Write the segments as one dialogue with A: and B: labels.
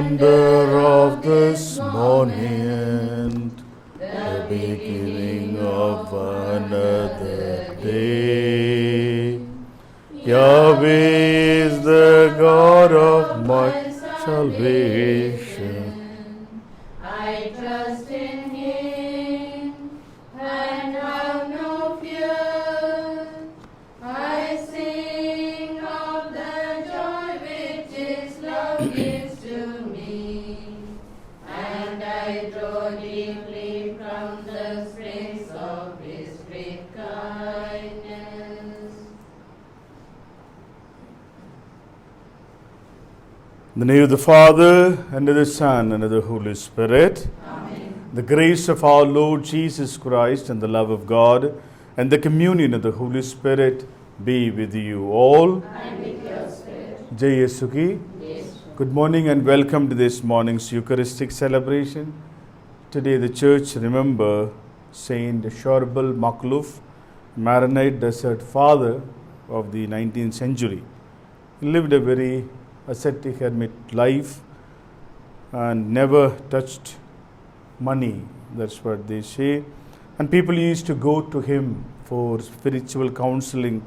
A: wonder of this morning, the beginning of another day. Yahweh is the God of my salvation.
B: I trust in Him and have no fear. I sing of the joy which His love gives to me, and I draw deeply from the springs of His great kindness.
A: In the name of the Father, and of the Son, and of the Holy Spirit.
B: Amen.
A: The grace of our Lord Jesus Christ, and the love of God, and the communion of the Holy Spirit be with you all.
B: And with your spirit.
A: Jai Yesu ki.
B: Yes.
A: Good morning and welcome to this morning's Eucharistic celebration. Today the church remember Saint Shorbel Makhlouf, Maronite Desert Father of the 19th century. He lived a very ascetic hermit life and never touched money. That's what they say. And people used to go to him for spiritual counseling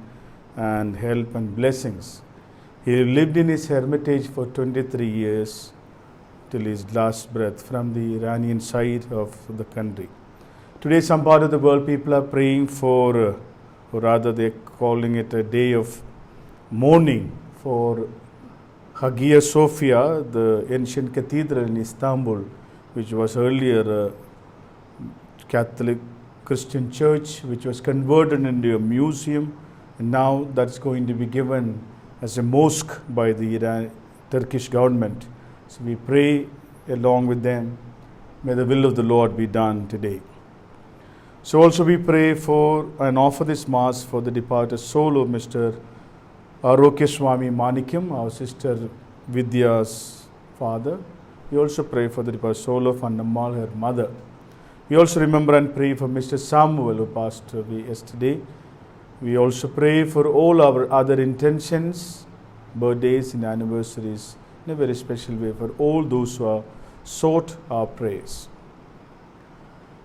A: and help and blessings. He lived in his hermitage for 23 years till his last breath from the Iranian side of the country. Today, some part of the world, people are praying for, or rather they're calling it a day of mourning for Hagia Sophia, the ancient cathedral in Istanbul, which was earlier a Catholic Christian church, which was converted into a museum, and now that's going to be given as a mosque by the Turkish government. So we pray along with them. May the will of the Lord be done today. So also we pray for and offer this Mass for the departed soul of Mr. Arokya Swami Manikyam, our sister Vidya's father. We also pray for the departed soul of Annammal, her mother. We also remember and pray for Mr. Samuel, who passed away yesterday. We also pray for all our other intentions, birthdays and anniversaries, in a very special way for all those who have sought our prayers.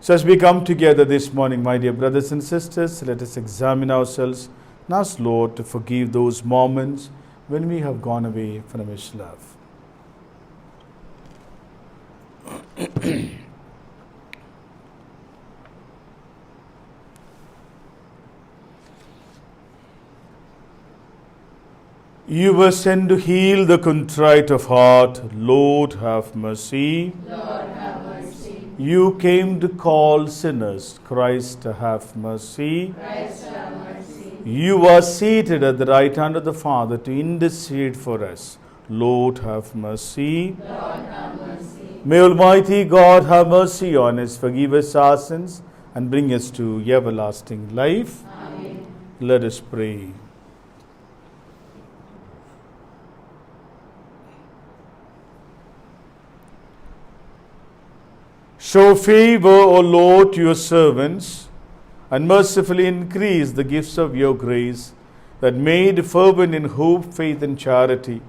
A: So as we come together this morning, my dear brothers and sisters, let us examine ourselves and ask Lord to forgive those moments when we have gone away from His love. You were sent to heal the contrite of heart. Lord, have mercy.
B: Lord, have mercy.
A: You came to call sinners. Christ, have mercy.
B: Christ, have mercy.
A: You are seated at the right hand of the Father to intercede for us. Lord, have mercy.
B: Lord, have mercy.
A: May Almighty God have mercy on us, forgive us our sins, and bring us to everlasting life.
B: Amen.
A: Let us pray. Show favor, O Lord, to your servants, and mercifully increase the gifts of your grace, that made fervent in hope, faith, and charity,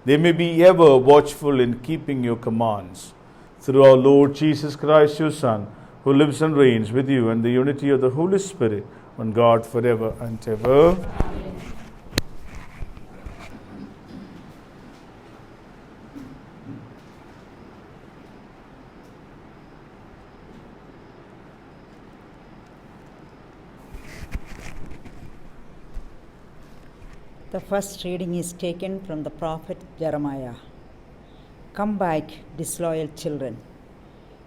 A: they may be ever watchful in keeping your commands. Through our Lord Jesus Christ, your Son, who lives and reigns with you in the unity of the Holy Spirit, one God, forever and ever.
B: Amen.
C: The first reading is taken from the prophet Jeremiah. Come back, disloyal children.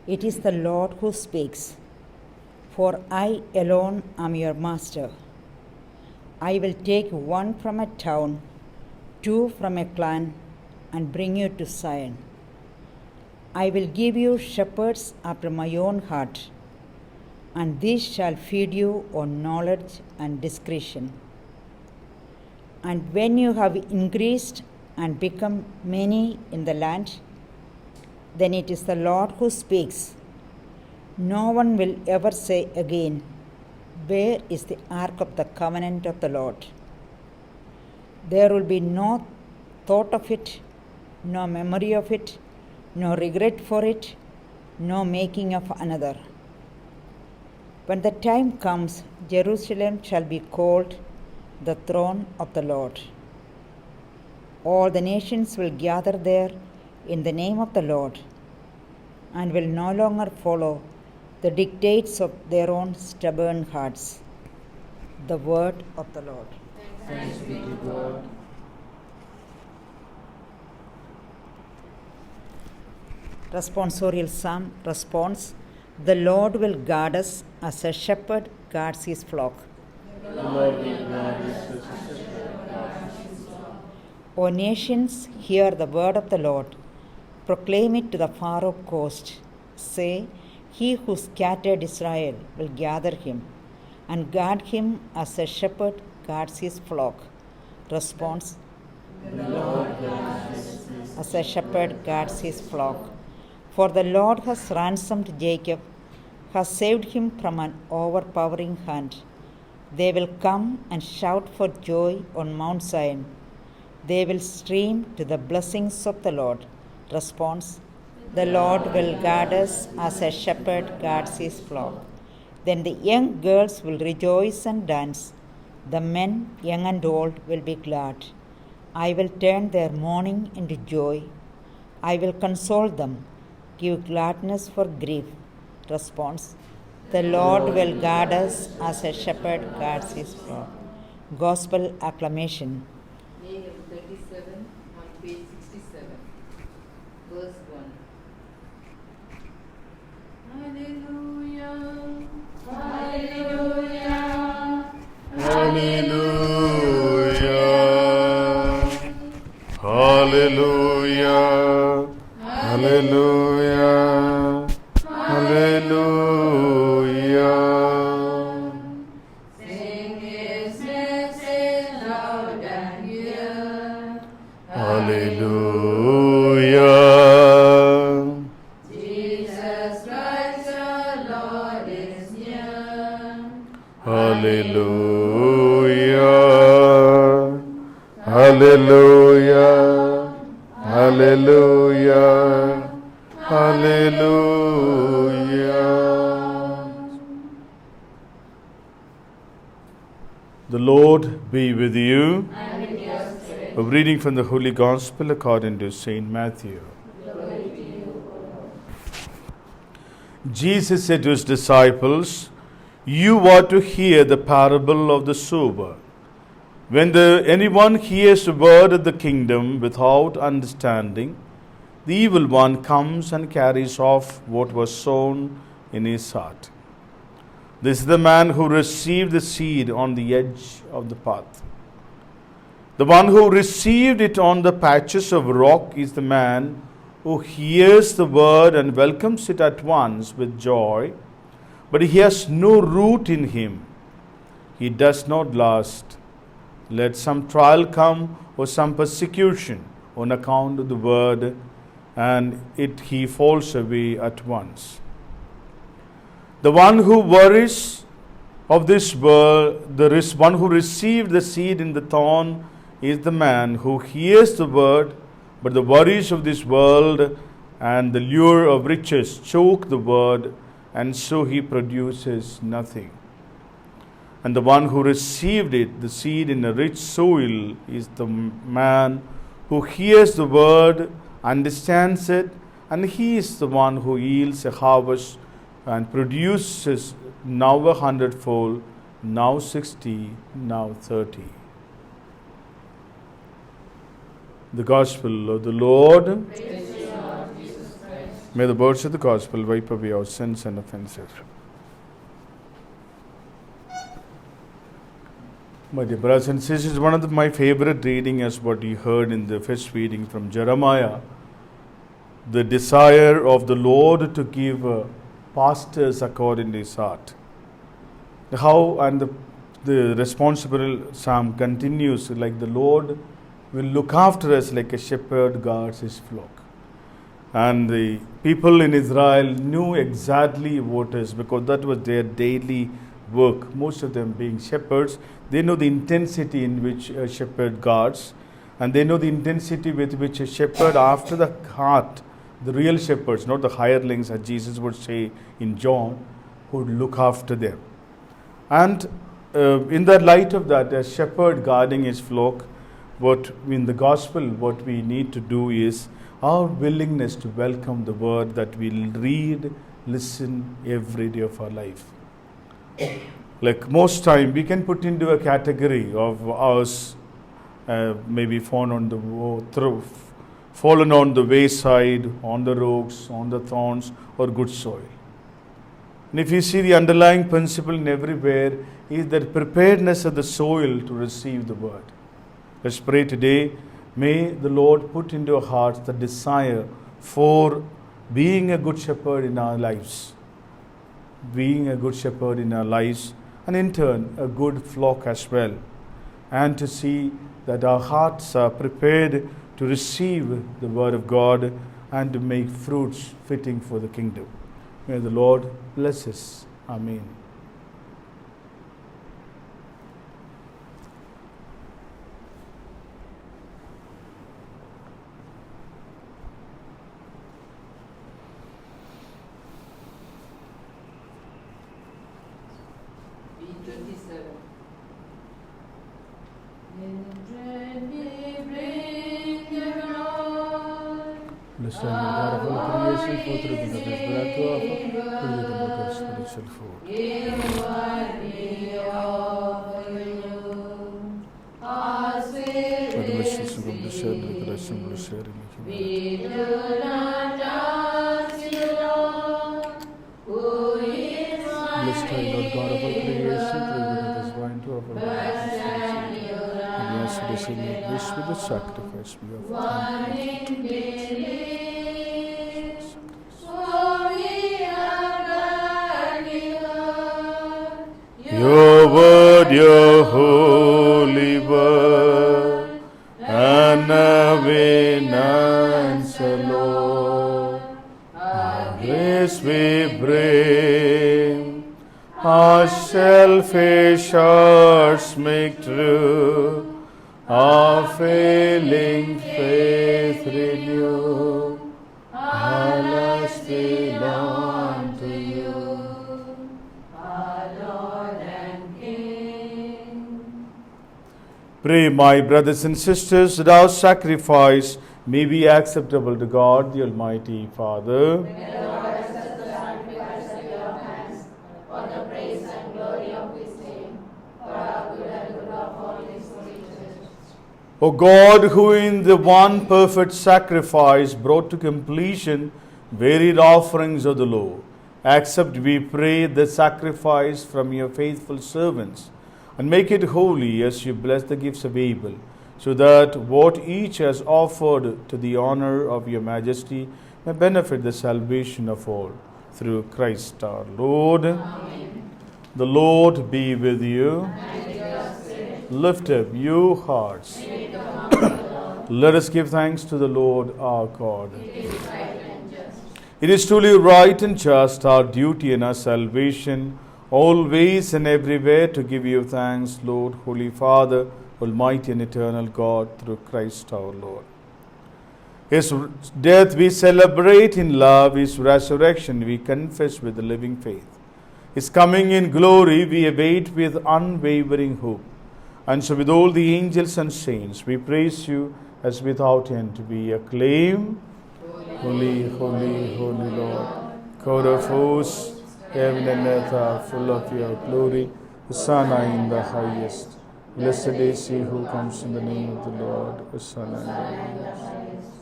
C: It is the Lord who speaks. For I alone am your master. I will take one from a town, two from a clan, and bring you to Zion. I will give you shepherds after my own heart, and these shall feed you on knowledge and discretion. And when you have increased and become many in the land, then it is the Lord who speaks. No one will ever say again, where is the ark of the covenant of the Lord? There will be no thought of it, no memory of it, no regret for it, no making of another. When the time comes, Jerusalem shall be called the throne of the Lord. All the nations will gather there in the name of the Lord and will no longer follow the dictates of their own stubborn hearts. The word of the Lord.
B: Thanks be to God.
C: Responsorial Psalm response: The Lord will guard us as a shepherd guards his flock.
B: The Lord will guard us as a shepherd guards his flock.
C: O nations, hear the word of the Lord. Proclaim it to the far off coast. Say, He who scattered Israel will gather him and guard him as a shepherd guards his flock. Response:
B: The Lord guards us
C: as a shepherd guards his flock. For the Lord has ransomed Jacob, has saved him from an overpowering hand. They will come and shout for joy on Mount Zion. They will stream to the blessings of the Lord. Response: The Lord will guard us as a shepherd guards his flock. Then the young girls will rejoice and dance. The men, young and old, will be glad. I will turn their mourning into joy. I will console them, give gladness for grief. Response: The Lord will guard us as a shepherd guards his flock. Gospel acclamation.
D: Nahum 37 on page 67, verse 1. Hallelujah.
B: Hallelujah.
A: Hallelujah. Hallelujah. Hallelujah. Hallelujah.
B: Sing his message loud and clear.
A: Hallelujah.
B: Jesus Christ our Lord is near.
A: Hallelujah. Hallelujah. Hallelujah. Hallelujah. The Lord be with you.
B: And with your spirit.
A: A reading from the Holy Gospel according to Saint Matthew.
B: Glory to you, O Lord.
A: Jesus said to his disciples, You are to hear the parable of the sower. When anyone hears the word of the kingdom without understanding, the evil one comes and carries off what was sown in his heart. This is the man who received the seed on the edge of the path. The one who received it on the patches of rock is the man who hears the word and welcomes it at once with joy, but he has no root in him. He does not last. Let some trial come or some persecution on account of the word, and he falls away at once. The one who worries of this world, there is one who received the seed in the thorn, is the man who hears the word, but the worries of this world and the lure of riches choke the word, and so he produces nothing. And the one who received it, the seed in a rich soil, is the man who hears the word, understands it, and he is the one who yields a harvest and produces now 100-fold, now 60, now 30. The Gospel of the Lord.
B: Praise you, Lord Jesus Christ.
A: May the words of the Gospel wipe away our sins and offenses. My dear brothers and sisters, one of my favorite reading is what you heard in the first reading from Jeremiah. The desire of the Lord to give pastors according to his heart. How and the responsible psalm continues like the Lord will look after us like a shepherd guards his flock. And the people in Israel knew exactly what is, because that was their daily work. Most of them being shepherds, they know the intensity in which a shepherd guards, and they know the intensity with which a shepherd after the heart the real shepherds, not the hirelings, as Jesus would say in John, who would look after them. And in the light of that, a shepherd guarding his flock, what in the gospel, what we need to do is our willingness to welcome the word that we'll read, listen every day of our life. Like most time, we can put into a category of ours, maybe fallen on the wayside, on the rocks, on the thorns, or good soil. And if you see the underlying principle in everywhere is that preparedness of the soil to receive the word. Let's pray today. May the Lord put into our hearts the desire for being a good shepherd in our lives. Being a good shepherd in our lives, and in turn a good flock as well. And to see that our hearts are prepared to receive the word of God and to make fruits fitting for the kingdom. May the Lord bless us. Amen.
D: B27.
A: Blessed are you, God of all creation, for through the goodness bread to offer, fill with the book of spiritual food. For the wishes of the shared resurrection, will share in humanity. Blessed are you, Lord God of all creation, through the goodness wine to offer. And yes, receive your wish with the sacrifice we offer. Your word, your holy word, and in answer, Lord, our grace we bring, our selfish hearts make true, our failing faith renew, our last belong to you. Pray, my brothers and sisters, that our sacrifice may be acceptable to God, the Almighty Father.
B: May the Lord accept the sacrifice at your hands, for the praise and glory of his name, for our good and good of all his holy church.
A: O God, who in the one perfect sacrifice brought to completion varied offerings of the law, accept, we pray, the sacrifice from your faithful servants, and make it holy as you bless the gifts of Abel, so that what each has offered to the honor of your majesty may benefit the salvation of all. Through Christ our Lord. Amen. The Lord be with you.
B: And with your spirit.
A: Lift up your hearts. Let us give thanks to the Lord our God.
B: It is right and just.
A: It is truly right and just, our duty and our salvation, always and everywhere to give you thanks, Lord, Holy Father, Almighty and eternal God, through Christ our Lord. His death we celebrate in love, His resurrection we confess with the living faith. His coming in glory we await with unwavering hope. And so with all the angels and saints we praise you as without end we acclaim, Holy, holy, holy Lord, God of hosts, heaven and earth are full of your glory. Hosanna in the highest. Blessed is he who comes in the name of the Lord. Hosanna in the highest.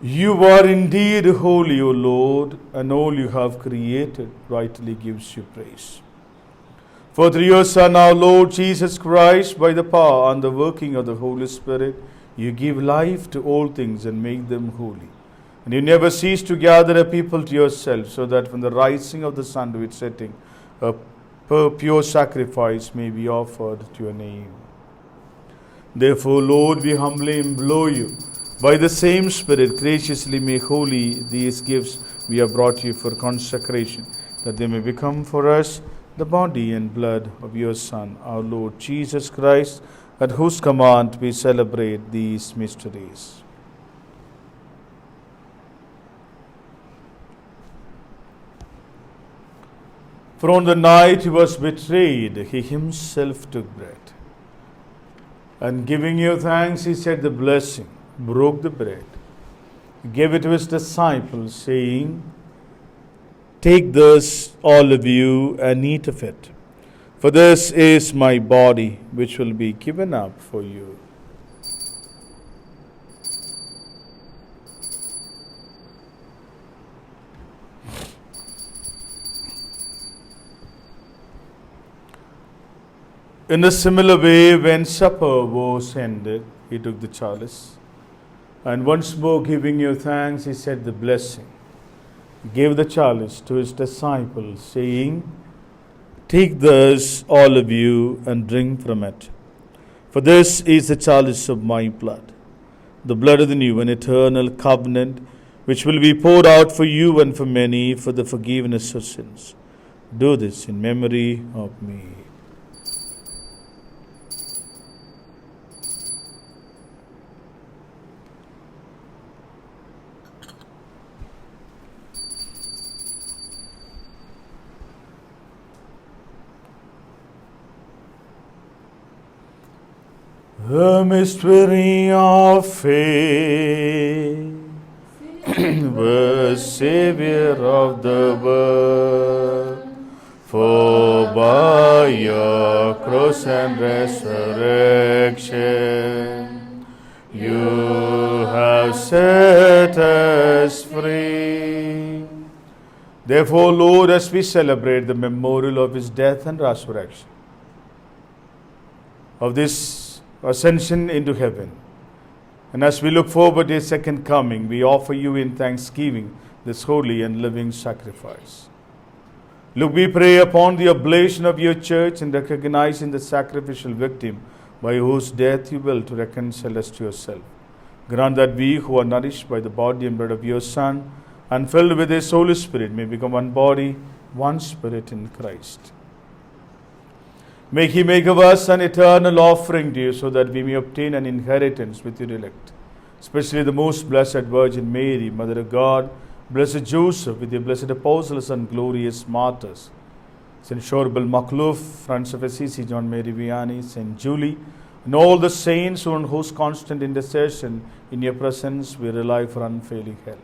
A: You are indeed holy, O Lord, and all you have created rightly gives you praise. For through your Son, our Lord Jesus Christ, by the power and the working of the Holy Spirit, you give life to all things and make them holy. And you never cease to gather a people to yourself, so that from the rising of the sun to its setting, a pure sacrifice may be offered to your name. Therefore, Lord, we humbly implore you, by the same Spirit, graciously make holy these gifts we have brought you for consecration, that they may become for us the body and blood of your Son, our Lord Jesus Christ, at whose command we celebrate these mysteries. For on the night he was betrayed, he himself took bread. And giving you thanks, he said the blessing, broke the bread, gave it to his disciples, saying, "Take this, all of you, and eat of it. For this is my body, which will be given up for you." In a similar way, when supper was ended, he took the chalice, and once more giving you thanks, he said the blessing, gave the chalice to his disciples, saying, "Take this, all of you, and drink from it. For this is the chalice of my blood, the blood of the new and eternal covenant, which will be poured out for you and for many for the forgiveness of sins. Do this in memory of me." The mystery of faith, the Savior of the world, for by your cross and resurrection you have set us free. Therefore, Lord, as we celebrate the memorial of his death and resurrection, of this ascension into heaven, and as we look forward to his second coming, we offer you in thanksgiving this holy and living sacrifice. Look, we pray upon the oblation of your church and recognizing the sacrificial victim by whose death you will to reconcile us to yourself. Grant that we who are nourished by the body and blood of your Son and filled with his Holy Spirit may become one body, one spirit in Christ. May he make of us an eternal offering to you, so that we may obtain an inheritance with your elect, especially the most blessed Virgin Mary, Mother of God, blessed Joseph, with your blessed apostles and glorious martyrs, Saint Shorbel Makhlouf, Francis of Assisi, John Mary Vianney, Saint Julie, and all the saints on whose constant intercession in your presence we rely for unfailing help.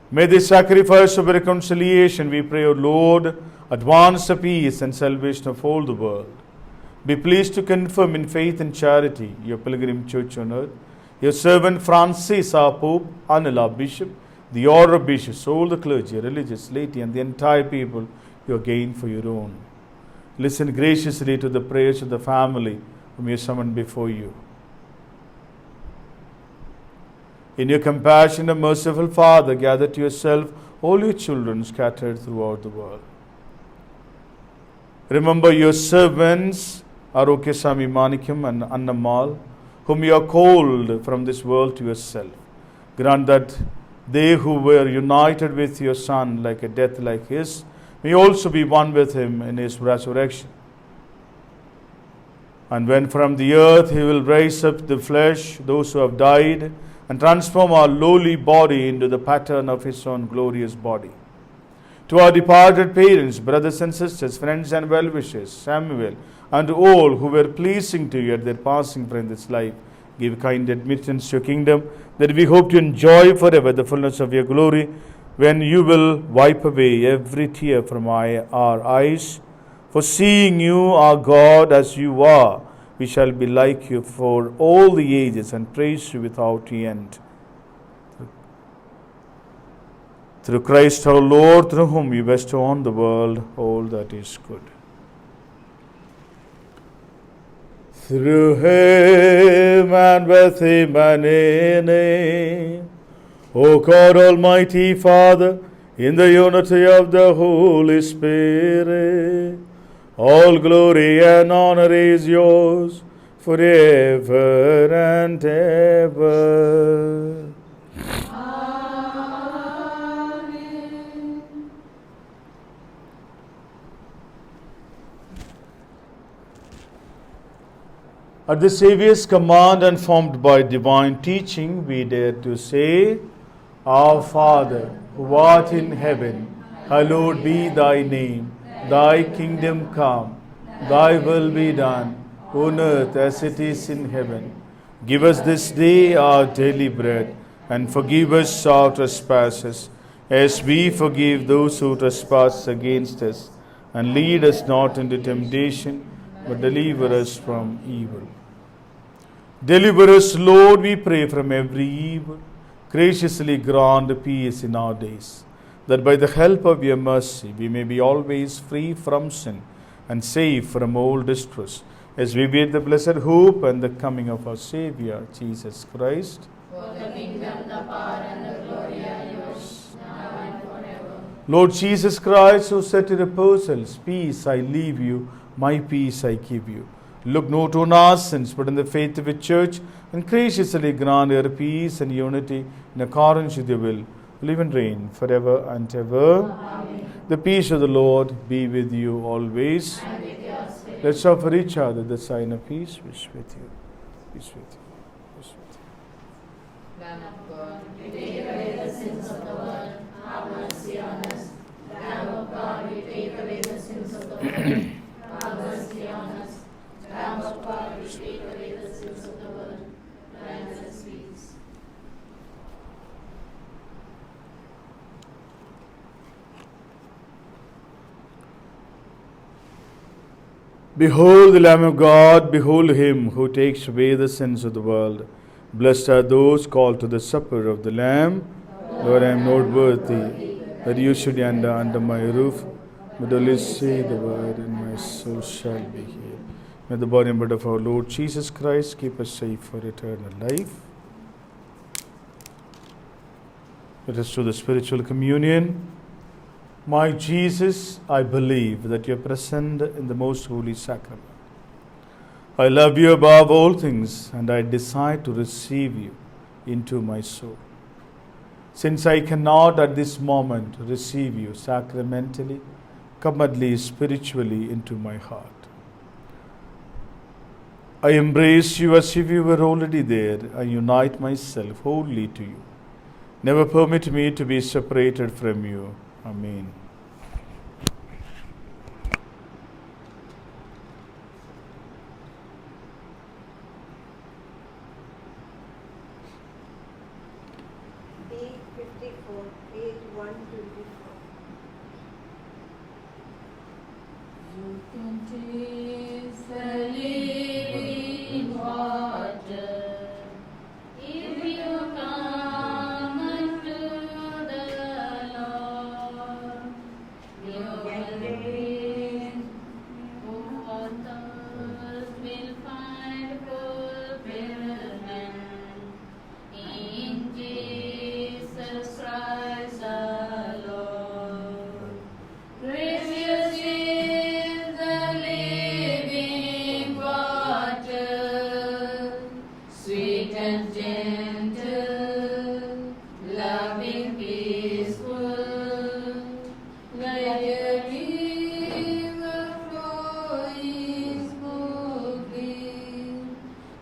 A: May this sacrifice of reconciliation, we pray, O Lord, advance the peace and salvation of all the world. Be pleased to confirm in faith and charity your pilgrim church on earth, your servant Francis, our Pope, Anil, our Bishop, the order of bishops, all the clergy, religious, laity, and the entire people you have gained for your own. Listen graciously to the prayers of the family whom you summoned before you. In your compassion, O merciful Father, gather to yourself all your children scattered throughout the world. Remember your servants, Arokesami Manikyam and Annamal, whom you have called from this world to yourself. Grant that they who were united with your Son like a death like his may also be one with him in his resurrection. And when from the earth he will raise up the flesh, those who have died, and transform our lowly body into the pattern of his own glorious body. To our departed parents, brothers and sisters, friends and well-wishers, Samuel, and to all who were pleasing to you at their passing from this life, give kind admittance to your kingdom, that we hope to enjoy forever the fullness of your glory, when you will wipe away every tear from our eyes. For seeing you, our God, as you are, we shall be like you for all the ages and praise you without end. Through Christ our Lord, through whom you bestow on the world all that is good. Through him and with him and in him, O God Almighty Father, in the unity of the Holy Spirit, all glory and honor is yours forever and ever. At the Saviour's command and formed by divine teaching, we dare to say, Our Father, who art in heaven, hallowed be thy name. Thy kingdom come, thy will be done, on earth as it is in heaven. Give us this day our daily bread, and forgive us our trespasses, as we forgive those who trespass against us. And lead us not into temptation, but deliver us from evil. Deliver us, Lord, we pray, from every evil. Graciously grant peace in our days, that by the help of your mercy we may be always free from sin and safe from all distress, as we wait the blessed hope and the coming of our Saviour, Jesus Christ.
B: For the kingdom, the power, and the glory are yours, now and forever.
A: Lord Jesus Christ, who said to the apostles, Peace I leave you, my peace I give you. Look not on our sins, but in the faith of the church, and graciously grant her peace and unity in accordance with your will, live and reign forever and ever.
B: Amen.
A: The peace of the Lord be with you always.
B: And with your spirit.
A: Let's offer each other the sign of peace. Peace with you. Peace with you. Peace with you.
D: Lamb of God,
B: You take away the sins of the world, have mercy on us. Lamb of God, you take away the sins of the world, have mercy on us. Lamb of God, you take away the sins of the world, grant us peace.
A: Behold the Lamb of God, behold him who takes away the sins of the world. Blessed are those called to the supper of the Lamb. Lord, I am not worthy that you should enter under my roof, but only say the word, and my soul shall be healed. May the body and blood of our Lord Jesus Christ keep us safe for eternal life. Let us do the spiritual communion. My Jesus, I believe that you are present in the most holy sacrament. I love you above all things, and I desire to receive you into my soul. Since I cannot at this moment receive you sacramentally, come at least spiritually into my heart. I embrace you as if you were already there. I unite myself wholly to you. Never permit me to be separated from you. Amen.
E: Page 54, page 124.
B: You can taste the living water if you come unto the Lord. You will reign, for thirst will find fulfillment in Jesus Christ the Lord. Precious is the living water, sweet and gentle, loving, peaceful, like a river flowing smoothly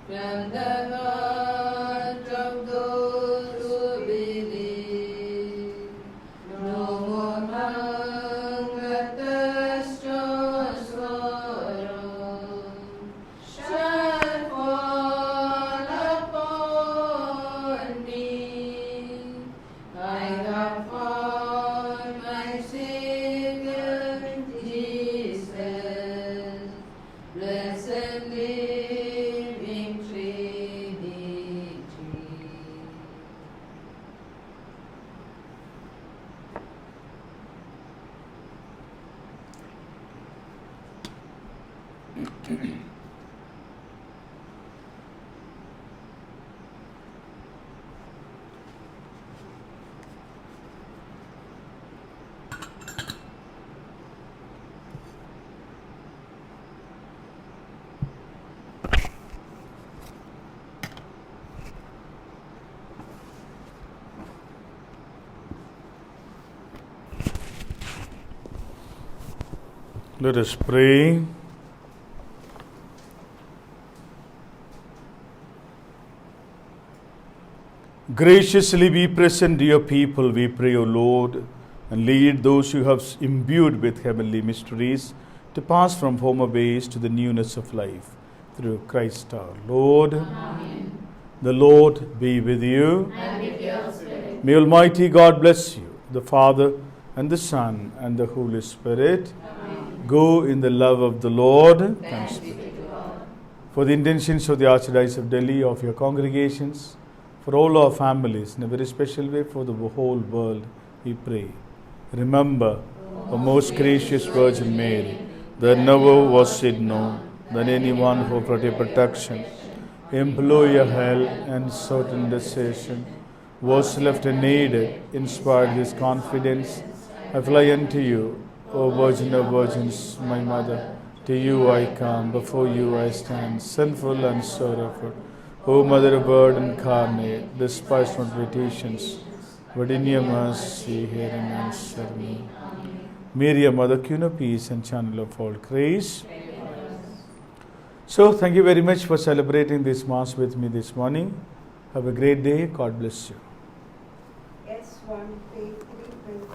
B: from the heart of those who believe. No more hunger, thirst, or sorrow shall fall upon me. I have found my Savior Jesus, blessed living Trinity.
A: Let us pray. Graciously be present to your people, we pray, O Lord, and lead those you have imbued with heavenly mysteries to pass from former ways to the newness of life. Through Christ our Lord.
B: Amen.
A: The Lord be with you.
B: And with your spirit.
A: May Almighty God bless you, the Father, and the Son, and the Holy Spirit.
B: Amen.
A: Go in the love of the Lord.
D: Thanks
B: be to God.
A: For the intentions of the Archdiocese of Delhi, of your congregations, for all our families, in a very special way for the whole world, we pray. Remember, O most gracious Virgin Mary, that never was it known that anyone who for your protection, implore your help and sought intercession, was left unaided, inspired his confidence. I fly unto you, O Virgin of Virgins, my Mother. To you I come, before you I stand, sinful and sorrowful. O Mother of Word incarnate, despise not petitions, but in your mercy hear and answer me. Mary, Mother, Queen of Peace and Channel of all grace. So, thank you very much for celebrating this Mass with me this morning. Have a great day. God bless you.
E: S1, page 320.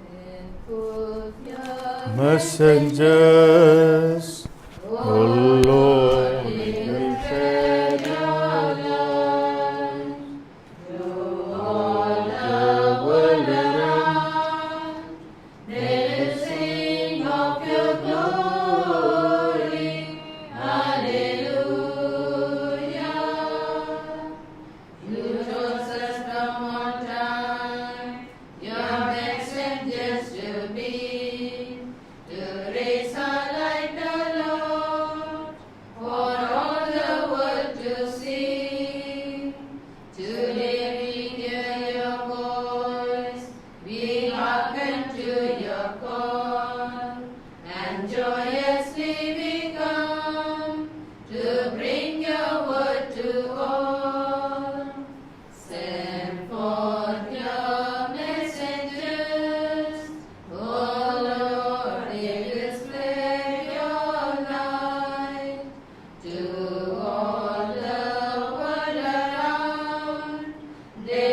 D: Send forth your
A: Messengers, O Lord, will shed your light through all the world around.
B: They will sing of your glory. Hallelujah. You chose us from on time, your messengers to be, to raise our light, the Lord, for all the world to see. Today we hear your voice, we hearken to your call, and joyously we come to bring your word to all. Send forth your messengers, O Lord, they will spread your light to all the world around. They